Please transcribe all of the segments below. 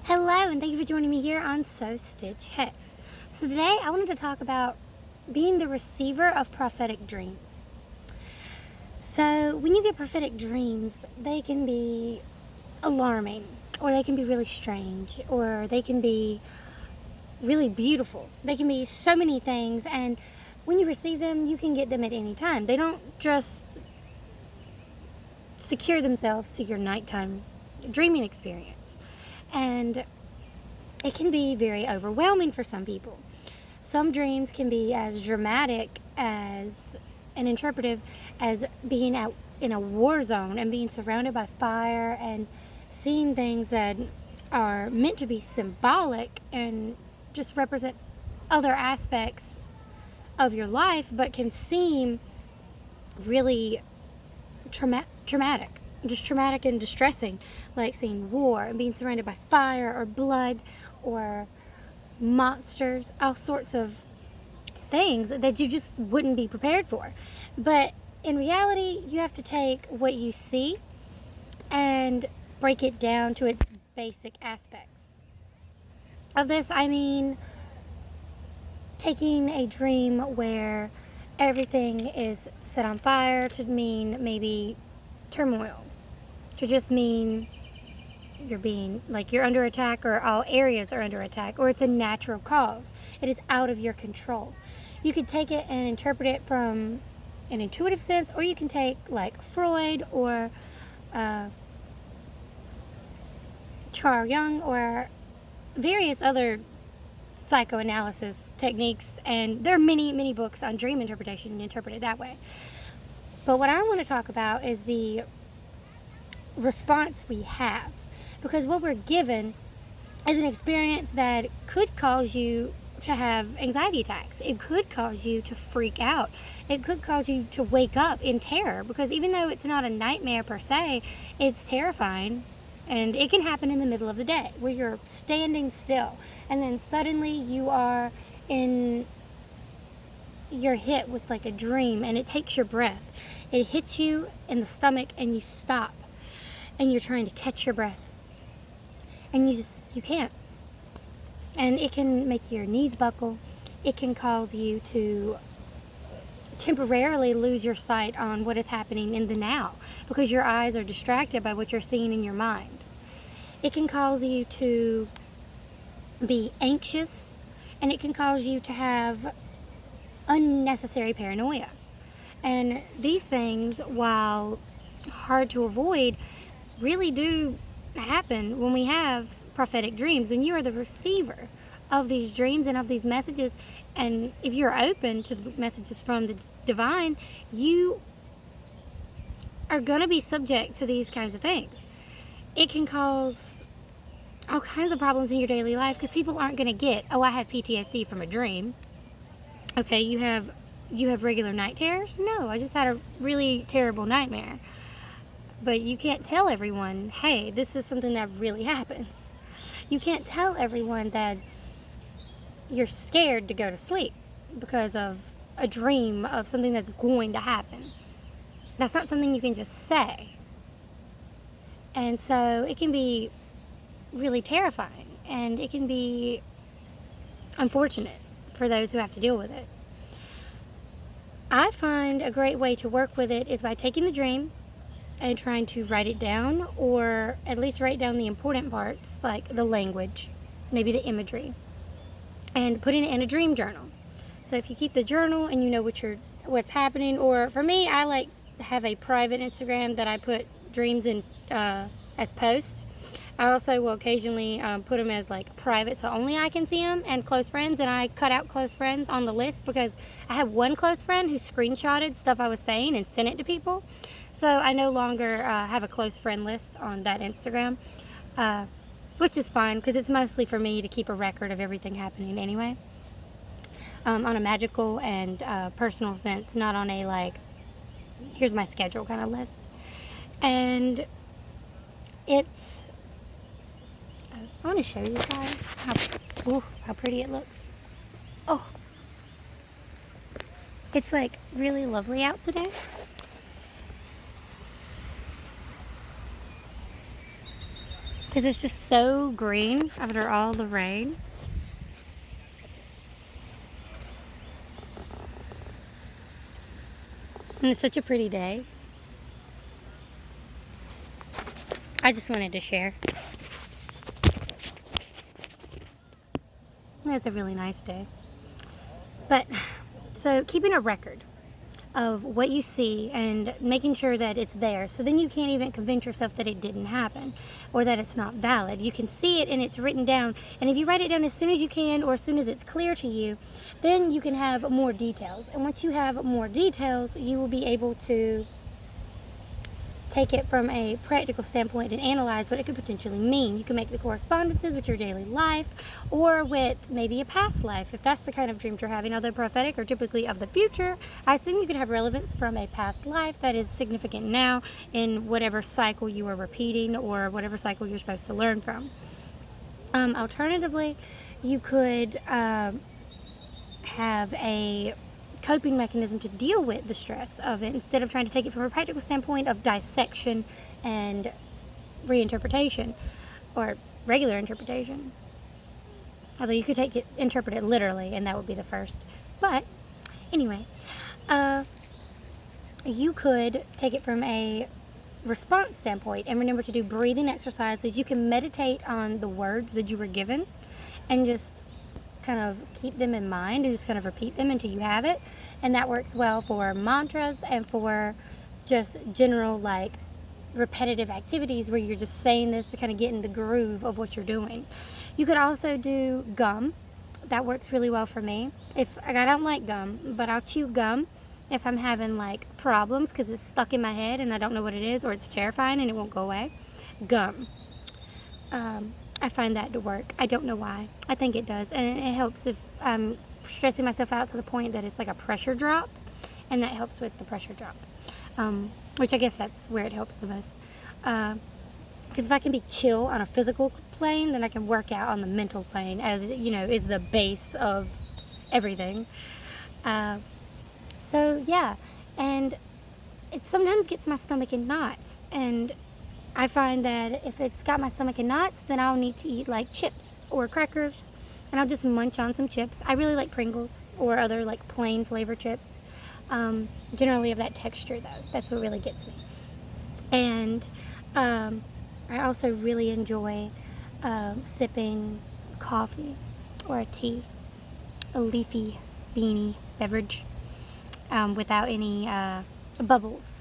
Hello, and thank you for joining me here on So Stitch Hex. So today I wanted to talk about being the receiver of prophetic dreams. So when you get prophetic dreams, they can be alarming, or they can be really strange, or they can be really beautiful. They can be so many things, and when you receive them, you can get them at any time. They don't just secure themselves to your nighttime dreaming experience. And it can be very overwhelming for some people. Some dreams can be as dramatic as and interpretive as being out in a war zone and being surrounded by fire and seeing things that are meant to be symbolic and just represent other aspects of your life, but can seem really traumatic, just traumatic and distressing, like seeing war and being surrounded by fire or blood or monsters, all sorts of things that you just wouldn't be prepared for. But in reality, you have to take what you see and break it down to its basic aspects. Of this, I mean taking a dream where everything is set on fire to mean maybe turmoil, to just mean you're under attack, or all areas are under attack, or it's a natural cause. It is out of your control. You could take it and interpret it from an intuitive sense, or you can take like Freud or Carl Jung or various other psychoanalysis techniques, and there are many books on dream interpretation and interpret it that way. But what I want to talk about is the response we have, because what we're given is an experience that could cause you to have anxiety attacks. It could cause you to freak out. It could cause you to wake up in terror, because even though it's not a nightmare per se, it's terrifying. And it can happen in the middle of the day where you're standing still and then suddenly you're hit with like a dream, and it takes your breath. It hits you in the stomach and you stop and you're trying to catch your breath and you can't. And it can make your knees buckle. It can cause you to temporarily lose your sight on what is happening in the now, because your eyes are distracted by what you're seeing in your mind. It can cause you to be anxious, and it can cause you to have unnecessary paranoia. And these things, while hard to avoid, really do happen when we have prophetic dreams, when you are the receiver of these dreams and of these messages. And if you're open to the messages from the divine, you are going to be subject to these kinds of things. It can cause all kinds of problems in your daily life, because people aren't going to get, oh, I have PTSD from a dream. Okay, you have regular night terrors? No, I just had a really terrible nightmare. But you can't tell everyone, hey, this is something that really happens. You can't tell everyone that you're scared to go to sleep because of a dream of something that's going to happen. That's not something you can just say. And so it can be really terrifying, and it can be unfortunate for those who have to deal with it. I find a great way to work with it is by taking the dream and trying to write it down, or at least write down the important parts, like the language, maybe the imagery, and putting it in a dream journal. So if you keep the journal and you know what's happening, or for me, I like to have a private Instagram that I put dreams in as posts. I also will occasionally put them as like private, so only I can see them, and close friends, and I cut out close friends on the list, because I have one close friend who screenshotted stuff I was saying and sent it to people. So I no longer have a close friend list on that Instagram, which is fine, because it's mostly for me to keep a record of everything happening anyway, on a magical and personal sense, not on a like, here's my schedule kind of list. And it's, I want to show you guys how pretty it looks. Oh, it's like really lovely out today. because it's just so green after all the rain. And it's such a pretty day. I just wanted to share. It's a really nice day. But, so keeping a record of what you see and making sure that it's there, so then you can't even convince yourself that it didn't happen or that it's not valid. You can see it and it's written down, and if you write it down as soon as you can or as soon as it's clear to you, then you can have more details. And once you have more details, you will be able to take it from a practical standpoint and analyze what it could potentially mean. You can make the correspondences with your daily life or with maybe a past life, if that's the kind of dreams you're having. Although prophetic are typically of the future, I assume you could have relevance from a past life that is significant now in whatever cycle you are repeating or whatever cycle you're supposed to learn from. Alternatively, you could have a coping mechanism to deal with the stress of it, instead of trying to take it from a practical standpoint of dissection and reinterpretation or regular interpretation. Although you could interpret it literally, and that would be the first. But anyway, you could take it from a response standpoint and remember to do breathing exercises. You can meditate on the words that you were given and just kind of keep them in mind and just kind of repeat them until you have it. And that works well for mantras and for just general like repetitive activities where you're just saying this to kind of get in the groove of what you're doing. You could also do gum. That works really well for me. If I don't like gum, but I'll chew gum if I'm having like problems because it's stuck in my head and I don't know what it is, or it's terrifying and it won't go away. Gum. I find that to work. I don't know why. I think it does. And it helps if I'm stressing myself out to the point that it's like a pressure drop. And that helps with the pressure drop. Which I guess that's where it helps the most. Because if I can be chill on a physical plane, then I can work out on the mental plane, as, you know, is the base of everything. So, yeah. And it sometimes gets my stomach in knots. And I find that if it's got my stomach in knots, then I'll need to eat like chips or crackers, and I'll just munch on some chips. I really like Pringles or other like plain flavor chips, generally of that texture though. That's what really gets me. And I also really enjoy sipping coffee or a tea, a leafy beanie beverage without any bubbles.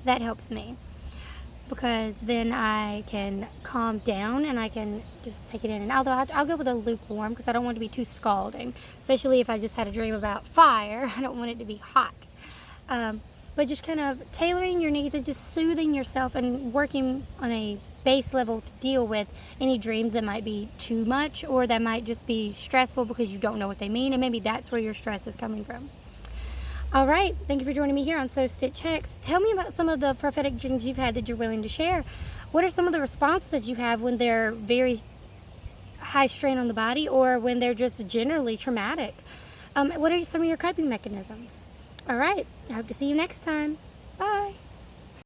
That helps me, because then I can calm down and I can just take it in. And although I'll go with a lukewarm because I don't want it to be too scalding, especially if I just had a dream about fire. I don't want it to be hot. But just kind of tailoring your needs and just soothing yourself and working on a base level to deal with any dreams that might be too much or that might just be stressful because you don't know what they mean, and maybe that's where your stress is coming from. All right, thank you for joining me here on So Sit Checks. Tell me about some of the prophetic dreams you've had that you're willing to share. What are some of the responses you have when they're very high strain on the body or when they're just generally traumatic? What are some of your coping mechanisms? All right, I hope to see you next time. Bye.